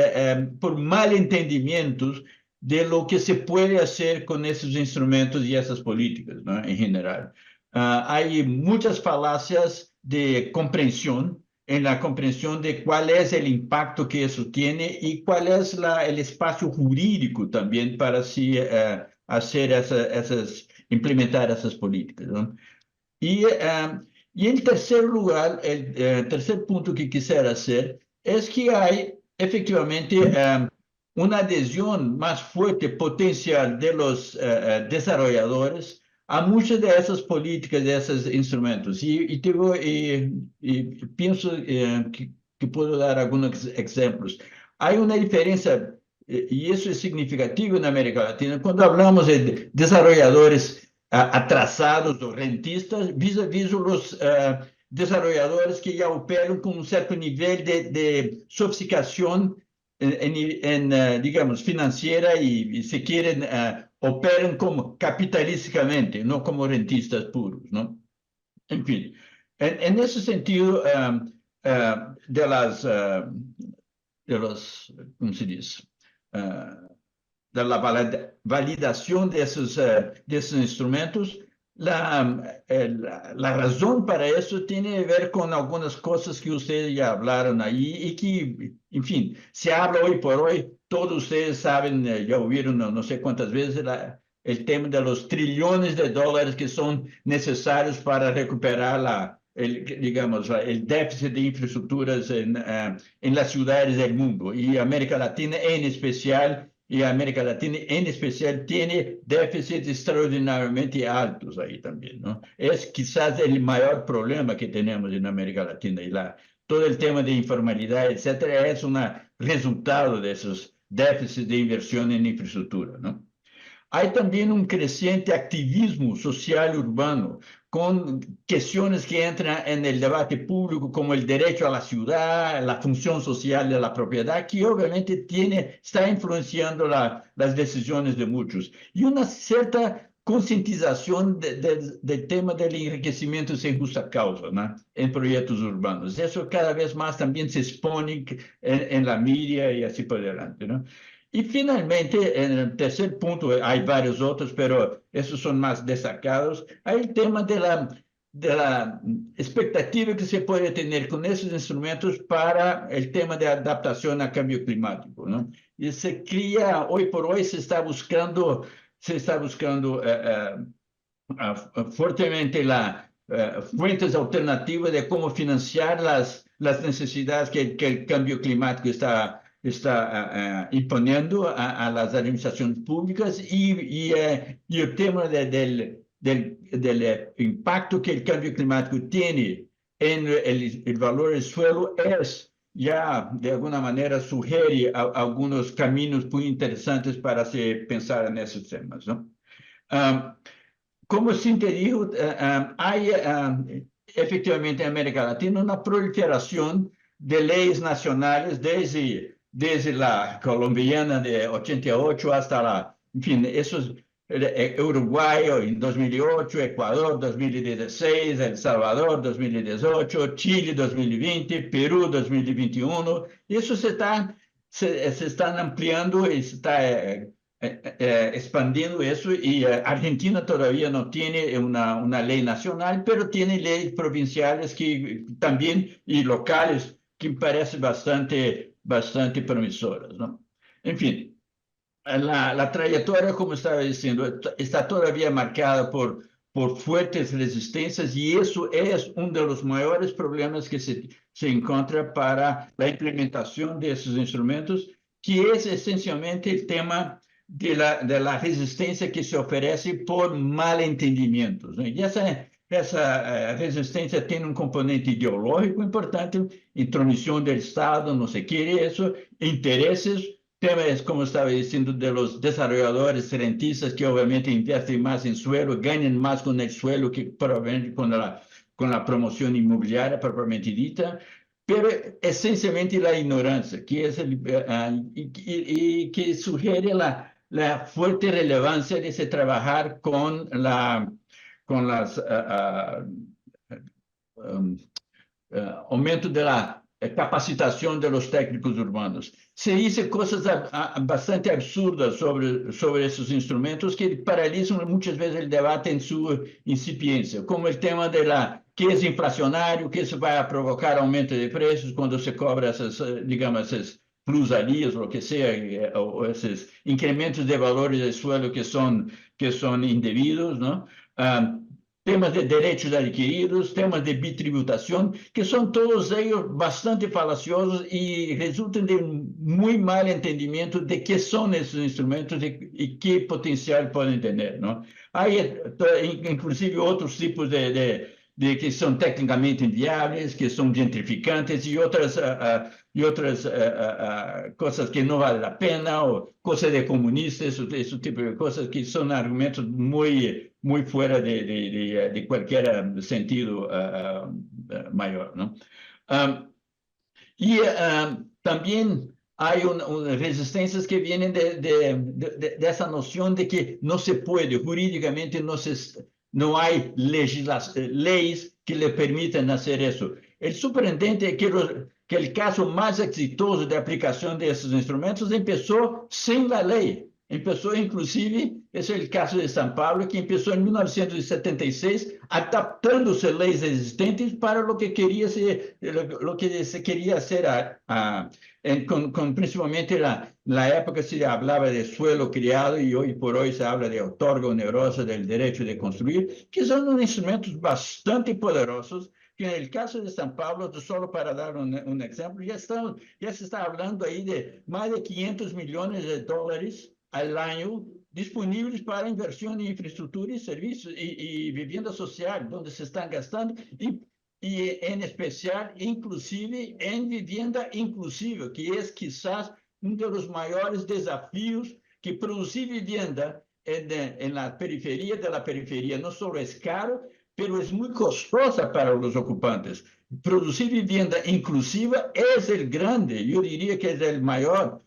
por malentendimientos de lo que se puede hacer con esos instrumentos y esas políticas, ¿no? En general. Hay muchas falacias de comprensión, en la comprensión de cuál es el impacto que eso tiene y cuál es el espacio jurídico también para así hacer implementar esas políticas, ¿no? Y en tercer lugar, el tercer punto que quisiera hacer es que hay efectivamente una adhesión más fuerte potencial de los desarrolladores a muchas de esas políticas, de esos instrumentos. Y pienso que puedo dar algunos ejemplos. Hay una diferencia, y eso es significativo en América Latina, cuando hablamos de desarrolladores atrasados o rentistas, vis-a-vis los desarrolladores que ya operan con un cierto nivel de sofisticación digamos, financiera y se quieren, operan como capitalísticamente, no como rentistas puros, ¿no? En fin, en ese sentido, de los, ¿cómo se dice? De la validación de esos instrumentos, la razón para eso tiene que ver con algunas cosas que ustedes ya hablaron ahí y que, en fin, se habla hoy por hoy, todos ustedes saben, ya oyeron no sé cuántas veces el tema de los trillones de dólares que son necesarios para recuperar digamos, el déficit de infraestructuras en las ciudades del mundo, y América Latina en especial. Y América Latina en especial tiene déficits extraordinariamente altos ahí también, ¿no? Es quizás el mayor problema que tenemos en América Latina, y todo el tema de informalidad, etcétera, es un resultado de esos déficits de inversión en infraestructura, ¿no? Hay también un creciente activismo social urbano, con cuestiones que entran en el debate público, como el derecho a la ciudad, la función social de la propiedad, que obviamente está influenciando las decisiones de muchos. Y una cierta concientización del tema del enriquecimiento sin justa causa, ¿no?, en proyectos urbanos. Eso cada vez más también se expone en la media y así por delante, ¿no? Y finalmente, en el tercer punto, hay varios otros, pero esos son más destacados, hay el tema de la expectativa que se puede tener con esos instrumentos para el tema de adaptación al cambio climático, ¿no? Y se cría, hoy por hoy se está buscando fuertemente fuentes alternativas de cómo financiar las necesidades que el cambio climático está imponiendo a las administraciones públicas y el tema del impacto que el cambio climático tiene en el valor del suelo ya de alguna manera sugiere algunos caminos muy interesantes para pensar en esos temas, ¿no? Como Cintia dijo, hay efectivamente en América Latina una proliferación de leyes nacionales desde la colombiana de 88 hasta en fin, esos, Uruguay en 2008, Ecuador 2016, El Salvador 2018, Chile 2020, Perú 2021. Eso se están ampliando y se está expandiendo eso, y Argentina todavía no tiene una ley nacional, pero tiene leyes provinciales también y locales que me parecen bastante promisoras, ¿no? En fin, la trayectoria, como estaba diciendo, está todavía marcada por fuertes resistencias, y eso es uno de los mayores problemas que se encuentra para la implementación de esos instrumentos, que es esencialmente el tema de la resistencia que se ofrece por malentendimientos, ¿no? Y esa resistencia tiene un componente ideológico importante, intromisión del Estado, no se quiere eso, intereses, temas, como estaba diciendo, de los desarrolladores rentistas que obviamente invierten más en suelo, ganan más con el suelo que probablemente con la promoción inmobiliaria propiamente dita, pero esencialmente la ignorancia, que es y que sugiere la fuerte relevancia de ese trabajar con las aumento de la capacitación de los técnicos urbanos. Se dice cosas bastante absurdas sobre esos instrumentos que paralizan muchas veces el debate en su incipiencia, como el tema de que es inflacionario, que eso va a provocar aumento de precios cuando se cobra esas, digamos, esas plusvalías, lo que sea, o esos incrementos de valores del suelo que son indebidos, ¿no? Temas de derechos adquiridos, temas de bitributación, que son todos ellos bastante falaciosos y resultan de un muy mal entendimiento de qué son esos instrumentos y qué potencial pueden tener, ¿no? Hay inclusive otros tipos de que son técnicamente inviables, que son gentrificantes y otras cosas que no valen la pena, o cosas de comunistas, ese tipo de cosas que son argumentos muy fuera de cualquier sentido mayor, ¿no? También hay resistencias que vienen de esa noción de que no se puede, jurídicamente no hay leyes que le permitan hacer eso. El superintendente que el caso más exitoso de aplicación de esos instrumentos empezó sin la ley. Empezó inclusive, ese es el caso de São Paulo, que empezó en 1976, adaptándose leyes existentes para lo que se quería hacer, principalmente la época se hablaba de suelo criado, y hoy por hoy se habla de outorga onerosa del derecho de construir, que son instrumentos bastante poderosos, que en el caso de São Paulo, solo para dar un ejemplo, ya se está hablando ahí de más de 500 millones de dólares al año disponibles para inversión en infraestructura y servicios y vivienda social, donde se están gastando, y y en especial, inclusive, en vivienda inclusiva, que es quizás uno de los mayores desafíos, que producir vivienda en la periferia de la periferia no solo es caro, pero es muy costosa para los ocupantes. Producir vivienda inclusiva es el grande, yo diría que es el mayor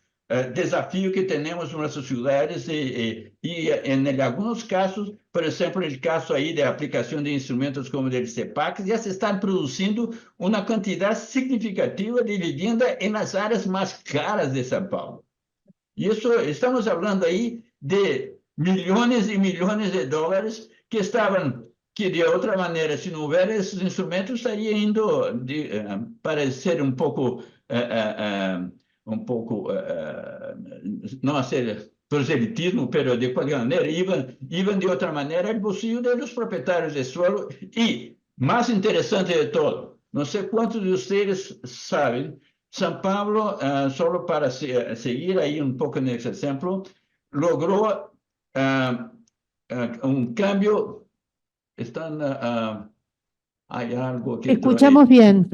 desafío que tenemos en nuestras ciudades y en algunos casos, por ejemplo, el caso ahí de aplicación de instrumentos como el CEPAC, ya se están produciendo una cantidad significativa de vivienda en las áreas más caras de São Paulo. Y eso, estamos hablando ahí de millones y millones de dólares que estaban, que de otra manera, si no hubiera esos instrumentos, estaría indo para ser un poco no hacer proselitismo, pero de cualquier manera, iban de otra manera al bolsillo de los propietarios de suelo. Y, más interesante de todo, no sé cuántos de ustedes saben, São Paulo, solo para seguir ahí un poco en ese ejemplo, logró un cambio. Hay algo que... Te escuchamos bien.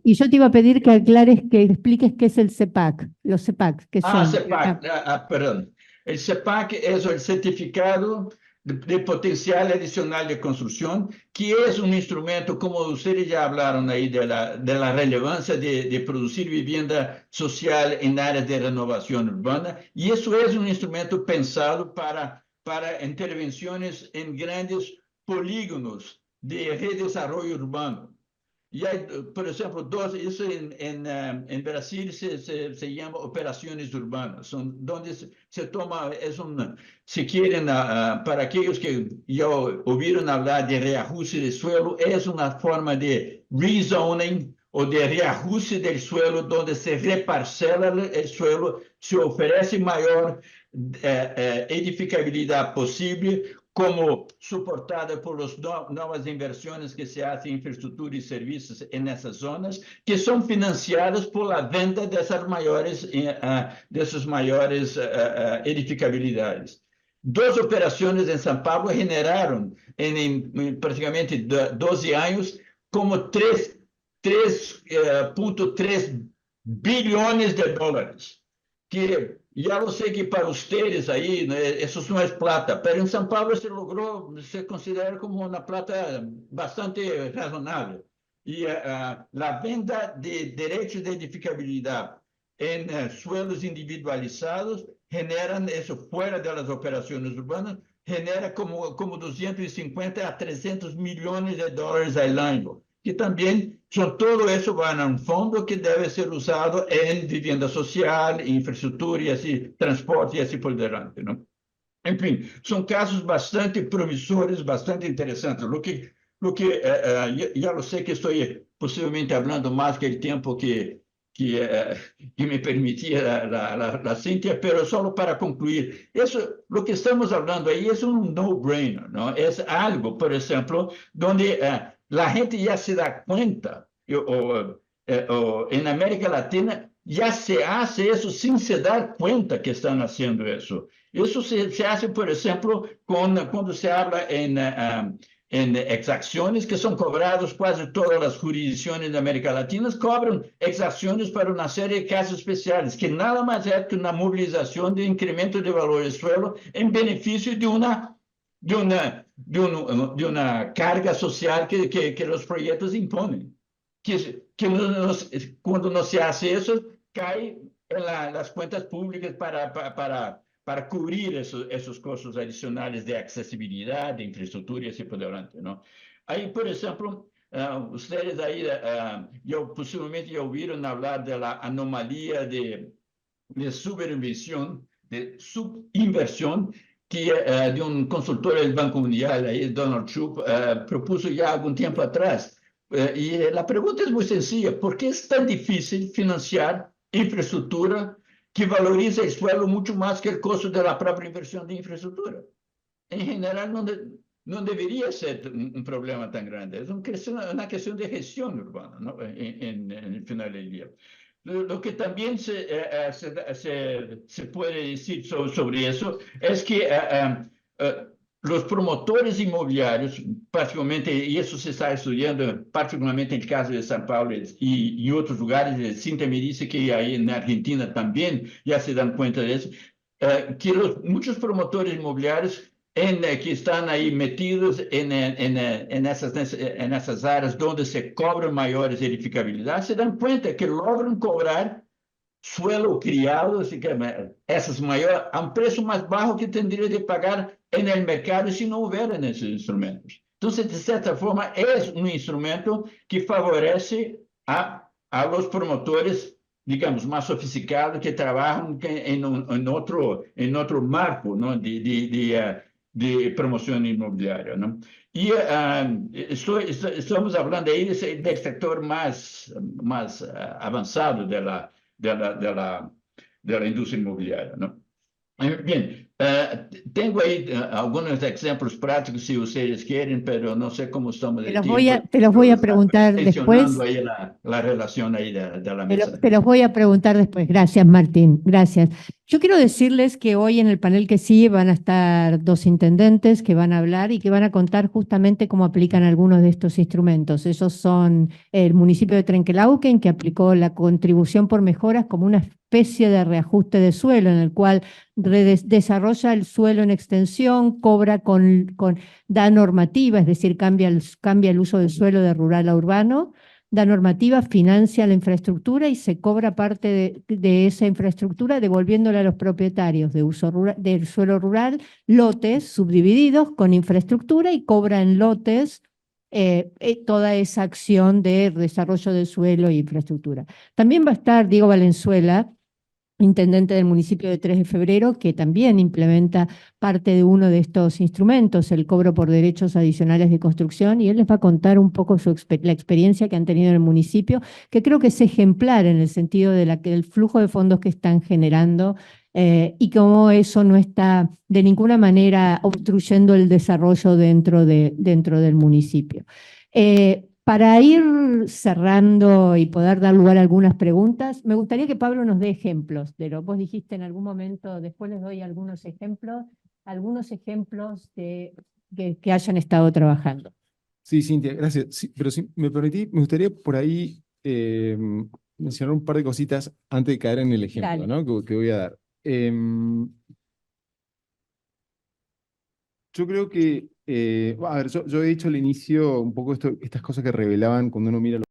Y yo te iba a pedir que aclares, que expliques qué es el CEPAC, los CEPAC, ¿qué son? CEPAC, perdón. El CEPAC es el certificado de potencial adicional de construcción, que es un instrumento, como ustedes ya hablaron ahí de la relevancia de producir vivienda social en áreas de renovación urbana, y eso es un instrumento pensado para intervenciones en grandes polígonos de redesarrollo urbano. Y hay, por ejemplo, eso en Brasil se llama operaciones urbanas, son donde se toma, si quieren, para aquellos que ya oyeron hablar de reajuste de suelo, es una forma de rezoning o de reajuste del suelo, donde se reparcela el suelo, se ofrece mayor edificabilidad posible, como suportada por las nuevas inversiones que se hacen en infraestructura y servicios en esas zonas, que son financiadas por la venta de esas mayores edificabilidades. Dos operaciones en São Paulo generaron en prácticamente 12 años como 3.3 billones de dólares, que ya lo sé que para ustedes ahí, eso no es plata, pero en São Paulo se considera como una plata bastante razonable. Y la venta de derechos de edificabilidad en suelos individualizados generan eso fuera de las operaciones urbanas, genera como 250 a 300 millones de dólares al año, que también todo eso va a un fondo que debe ser usado en vivienda social, infraestructura y así, transporte y así por delante, ¿no? En fin, son casos bastante promisores, bastante interesantes. Lo que ya lo sé que estoy posiblemente hablando más que el tiempo que me permitía la Cintia, pero solo para concluir, eso, lo que estamos hablando ahí es un no-brainer, ¿no? Es algo, por ejemplo, donde la gente ya se da cuenta, o en América Latina ya se hace eso sin se dar cuenta que están haciendo eso. Eso se hace, por ejemplo, cuando se habla en exacciones que son cobrados, casi todas las jurisdicciones de América Latina cobran exacciones para una serie de casos especiales, que nada más es que una movilización de incremento de valor del suelo en beneficio de una carga social que los proyectos imponen. Cuando no se hace eso, cae en las cuentas públicas para cubrir esos costos adicionales de accesibilidad, de infraestructura y así por delante, ¿no? Ahí, por ejemplo, ustedes ahí posiblemente ya oyeron hablar de la anomalía de subinversión, que de un consultor del Banco Mundial, ahí, Donald Trump, propuso ya algún tiempo atrás. Y la pregunta es muy sencilla: ¿por qué es tan difícil financiar infraestructura que valoriza el suelo mucho más que el costo de la propia inversión de infraestructura? En general, no debería ser un problema tan grande. Es una cuestión de gestión urbana, ¿no? En el final del día. Lo que también se puede decir sobre eso es que los promotores inmobiliarios, particularmente, y eso se está estudiando, particularmente en el caso de São Paulo y otros lugares, Cintia me dice que ahí en Argentina también ya se dan cuenta de eso, que muchos promotores inmobiliarios que están ahí metidos en essas áreas donde se cobran mayores edificabilidades, se dan cuenta que logran cobrar suelo criado, así que essas maiores, a um preço mais baixo que tendria de pagar no mercado se não houver esses instrumentos. Então, de certa forma, é um instrumento que favorece a los promotores, digamos, mais sofisticados que trabalham em outro marco, não? De promoção imobiliária. Não? E estamos falando aí do setor mais avançado de la industria inmobiliaria, ¿no? Bien, tengo ahí algunos ejemplos prácticos si ustedes quieren, pero no sé cómo estamos de tiempo. Te los voy a preguntar después. Ahí la relación ahí de la mesa. Te los voy a preguntar después. Gracias, Martín. Gracias. Yo quiero decirles que hoy en el panel que sigue van a estar dos intendentes que van a hablar y que van a contar justamente cómo aplican algunos de estos instrumentos. Esos son el municipio de Trenquelauquen, que aplicó la contribución por mejoras como una especie de reajuste de suelo, en el cual desarrolla el suelo en extensión, cobra da normativa, es decir, cambia el uso del suelo de rural a urbano, da normativa, financia la infraestructura y se cobra parte de esa infraestructura devolviéndola a los propietarios de uso del suelo rural, lotes subdivididos con infraestructura y cobra en lotes toda esa acción de desarrollo del suelo e infraestructura. También va a estar Diego Valenzuela, intendente del municipio de 3 de Febrero, que también implementa parte de uno de estos instrumentos, el cobro por derechos adicionales de construcción, y él les va a contar un poco la experiencia que han tenido en el municipio, que creo que es ejemplar en el sentido del flujo de fondos que están generando y cómo eso no está de ninguna manera obstruyendo el desarrollo dentro del municipio. Para ir cerrando y poder dar lugar a algunas preguntas, me gustaría que Pablo nos dé ejemplos de lo que vos dijiste en algún momento, después les doy algunos ejemplos de que hayan estado trabajando. Sí, Cintia, gracias. Sí, pero si me permití, me gustaría por ahí mencionar un par de cositas antes de caer en el ejemplo, ¿no? que voy a dar. Yo creo que, a ver, yo he dicho al inicio un poco estas cosas que revelaban cuando uno mira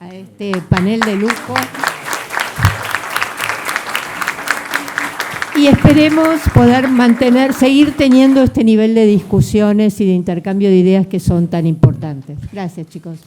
a este panel de lujo. Y esperemos poder seguir teniendo este nivel de discusiones y de intercambio de ideas que son tan importantes. Gracias, chicos.